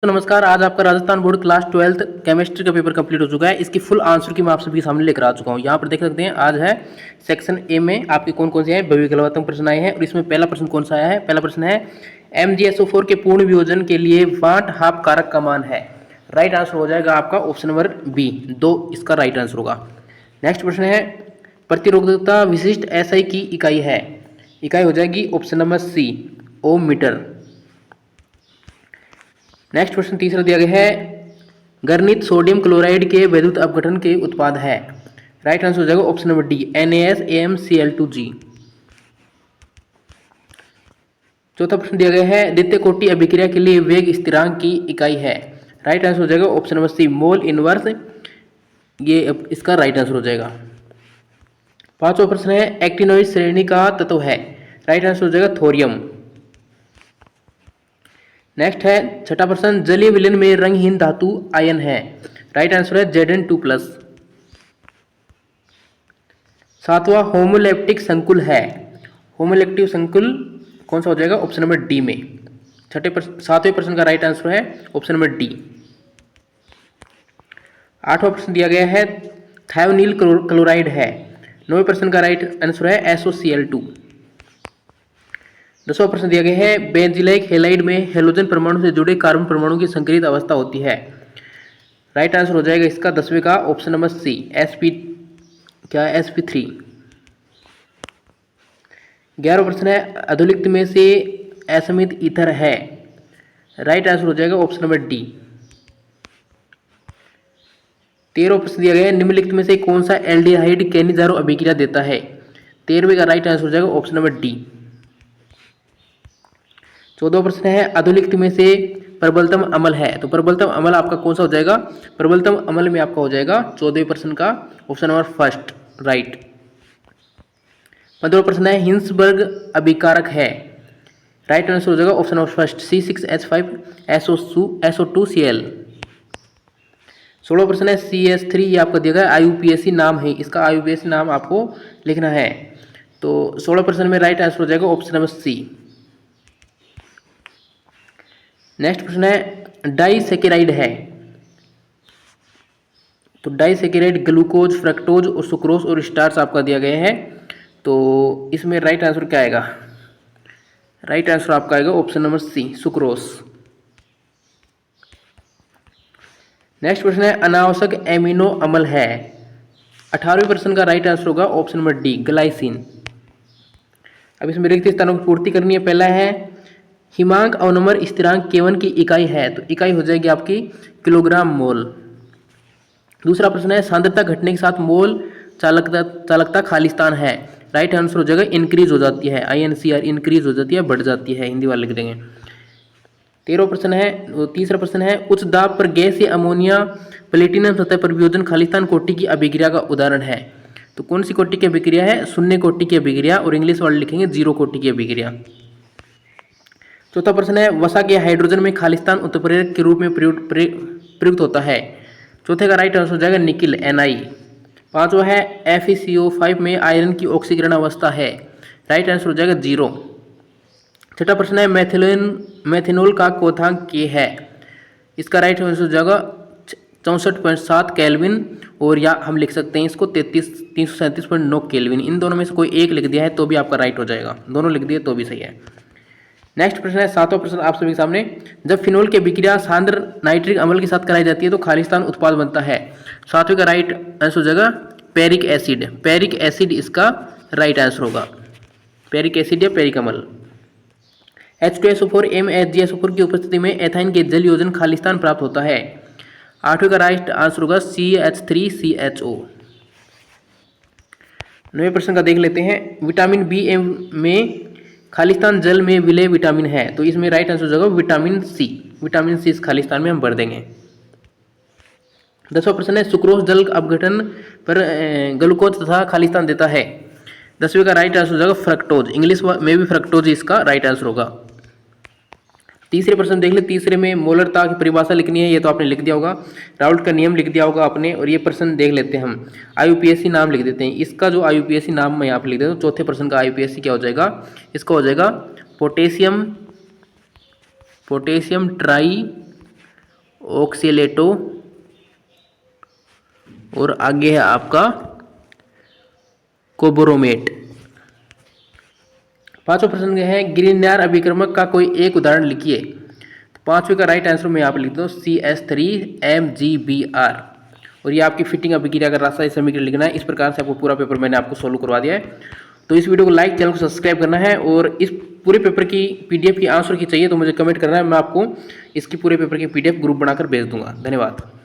तो नमस्कार। आज आपका Rajasthan board class 12th chemistry का पेपर कंप्लीट हो चुका है। इसकी फुल आंसर की मैं आप सभी के सामने लेकर आ चुका हूँ। यहाँ पर देख सकते हैं आज है सेक्शन ए में आपके कौन कौन से हैं बहुविकल्पात्मक प्रश्न आए हैं। और इसमें पहला प्रश्न कौन सा आया है? पहला प्रश्न है MgSO4 के पूर्ण वियोजन के लिए वाट हाफ कारक का मान है। राइट आंसर हो जाएगा आपका ऑप्शन नंबर बी 2, इसका राइट आंसर होगा। नेक्स्ट प्रश्न है प्रतिरोधकता विशिष्ट SI की इकाई है। इकाई हो जाएगी ऑप्शन नंबर सी ओम मीटर। नेक्स्ट प्रश्न तीसरा दिया गया है गर्णित सोडियम क्लोराइड के वैद्युत अपघटन के उत्पाद है। राइट आंसर हो जाएगा ऑप्शन नंबर डी NaSAmCl2G। चौथा प्रश्न दिया गया है द्वितीय कोटि अभिक्रिया के लिए वेग स्थिरांक की इकाई है। राइट आंसर हो जाएगा option number C mole inverse, ये इसका राइट आंसर हो जाएगा। पांचवा प्रश्न है एक्टिनोइड श्रेणी का तत्व है। राइट आंसर हो जाएगा थोरियम। नेक्स्ट है छठा प्रश्न जलीय विलयन में रंगहीन धातु आयन है। राइट आंसर है Zn2+। सातवां होमोलेप्टिक संकुल है। होमोलेप्टिक संकुल कौन सा हो जाएगा? ऑप्शन नंबर डी में। सातवें प्रश्न का राइट आंसर है ऑप्शन नंबर डी। आठवां प्रश्न दिया गया है थायोनील क्लोराइड है। नौवें प्रश्न का राइट आंसर है SOCl2। 10वां प्रश्न दिया गया है बेंजीलाइक हैलाइड में हैलोजन परमाणु से जुड़े कार्बन परमाणु की संकरित अवस्था होती है। राइट आंसर हो जाएगा इसका 10वें का ऑप्शन नंबर सी sp3। 11वां प्रश्न है अधोलिखित में से असमित ईथर है। राइट आंसर हो जाएगा ऑप्शन नंबर डी। 13वां प्रश्न दिया गया है निम्नलिखित में से कौन सा एल्डिहाइड कैनिजारो अभिक्रिया देता है। 13वें का राइट आंसर हो जाएगा ऑप्शन नंबर डी। 14वां प्रश्न है अधोलिखित में से प्रबलतम अम्ल है। तो प्रबलतम अम्ल आपका कौन सा हो जाएगा? प्रबलतम अम्ल में आपका हो जाएगा 14वें प्रश्न का ऑप्शन नंबर फर्स्ट राइट। 15वां प्रश्न है हिंसबर्ग अभिकारक है। राइट आंसर हो जाएगा ऑप्शन नंबर फर्स्ट C6H5SO2Cl। 16वां प्रश्न है CS3, ये आपका दिया गया IUPAC नाम है, इसका IUPAC नाम आपको लिखना है। तो 16 प्रश्न में राइट आंसर हो जाएगा ऑप्शन नंबर सी। नेक्स्ट प्रश्न है डाइसेकेराइड है। तो डाइसेकेराइड ग्लूकोज फ्रक्टोज और सुक्रोज और स्टार्च आपका दिया गया है। तो इसमें राइट आंसर क्या आएगा? राइट आंसर आपका आएगा option number C sucrose. Next प्रश्न है अनावश्यक एमिनो अम्ल है। 18वें प्रश्न का राइट आंसर होगा ऑप्शन नंबर डी ग्लाइसिन। अब इसमें रिक्त स्थानों की पूर्ति करनी है। पहला है हिमांक अवनम्र स्थिरांक K1 की इकाई है। तो इकाई हो जाएगी आपकी किलोग्राम मोल। दूसरा प्रश्न है सांद्रता घटने के साथ मोल चालकता खालिस्तान है। राइट आंसर हो जाएगा इंक्रीज हो जाती है, INCR इंक्रीज हो जाती है, बढ़ जाती है, हिंदी वाले लिख देंगे। 13वां प्रश्न है तीसरा प्रश्न है उच्च दाब पर गैस या अमोनिया प्लेटिनम सतह पर वियोजन खालिस्तान कोटि की अभिक्रिया का उदाहरण है। तो कौन सी कोटि की अभिक्रिया है? शून्य कोटि की अभिक्रिया, और इंग्लिश वाले लिखेंगे 0 कोटि की अभिक्रिया। चौथा प्रश्न है वसा के हाइड्रोजन में खालिस्तान उत्प्रेरक के रूप में प्रयुक्त होता है। चौथे का राइट आंसर हो जाएगा निकिल Ni। पांचवा है FeCO5 में आयरन की ऑक्सीकरण अवस्था है। राइट आंसर हो जाएगा 0। छठा प्रश्न है मेथेनॉल का क्वथनांक K है। इसका राइट आंसर हो जाएगा 64.7 केल्विन, और या हम लिख सकते हैं इसको 337.9 केल्विन। इन दोनों में से कोई एक लिख दिया है तो भी आपका राइट हो जाएगा, दोनों लिख दिए तो भी सही है। नेक्स्ट प्रश्न है सातवां प्रश्न आप सभी के सामने जब फिनोल की अभिक्रिया सांद्र नाइट्रिक अम्ल के साथ कराई जाती है तो खालिस्तान उत्पाद बनता है। सातवें का राइट आंसर हो जाएगा पेरिक एसिड। पेरिक एसिड इसका राइट आंसर होगा, पेरिक एसिड या पेरिक अम्ल। H2SO4 MgSO4 की उपस्थिति में एथाइन के जल योजन खालिस्तान प्राप्त होता है। आठवें का राइट आंसर होगा CH3CHO। 9वें प्रश्न का देख लेते हैं विटामिन बी में खालिस्तान जल में विलय विटामिन है। तो इसमें राइट आंसर हो जाएगा विटामिन सी। विटामिन सी इस खालिस्तान में हम भर देंगे। 10वां प्रश्न है सुक्रोज जल अपघटन पर ग्लूकोज तथा खालिस्तान देता है। 10वें का राइट आंसर हो जाएगा फ्रक्टोज। इंग्लिश में भी फ्रक्टोज इसका राइट आंसर होगा। तीसरे प्रश्न देख ले, तीसरे में मोलरता की परिभाषा लिखनी है, ये तो आपने लिख दिया होगा, राउल्ट का नियम लिख दिया होगा आपने। और ये प्रश्न देख लेते हैं हम, IUPAC नाम लिख देते हैं। इसका जो IUPAC नाम मैं यहाँ पे लिख देता हूँ, चौथे प्रश्न का IUPAC क्या हो जाएगा? इसका हो जाएगा पोटेशियम ट्राई ऑक्सीलेटो और आगे है आपका कोबोरोमेट। पांचवा प्रश्न है ग्रीनियर अभिक्रमक का कोई एक उदाहरण लिखिए। तो पांचवे का राइट आंसर मैं यहाँ पे लिख दूँ CH3MgBr। और ये आपकी फिटिंग अभिक्रिया का रासायनिक समीकरण लिखना है। इस प्रकार से आपको पूरा पेपर मैंने आपको सोल्व करवा दिया है। तो इस वीडियो को लाइक, चैनल को सब्सक्राइब करना है और इस पूरे पेपर की PDF की आंसर की चाहिए तो मुझे कमेंट करना है, मैं आपको इसकी पूरे पेपर की PDF ग्रुप बनाकर भेज दूंगा। धन्यवाद।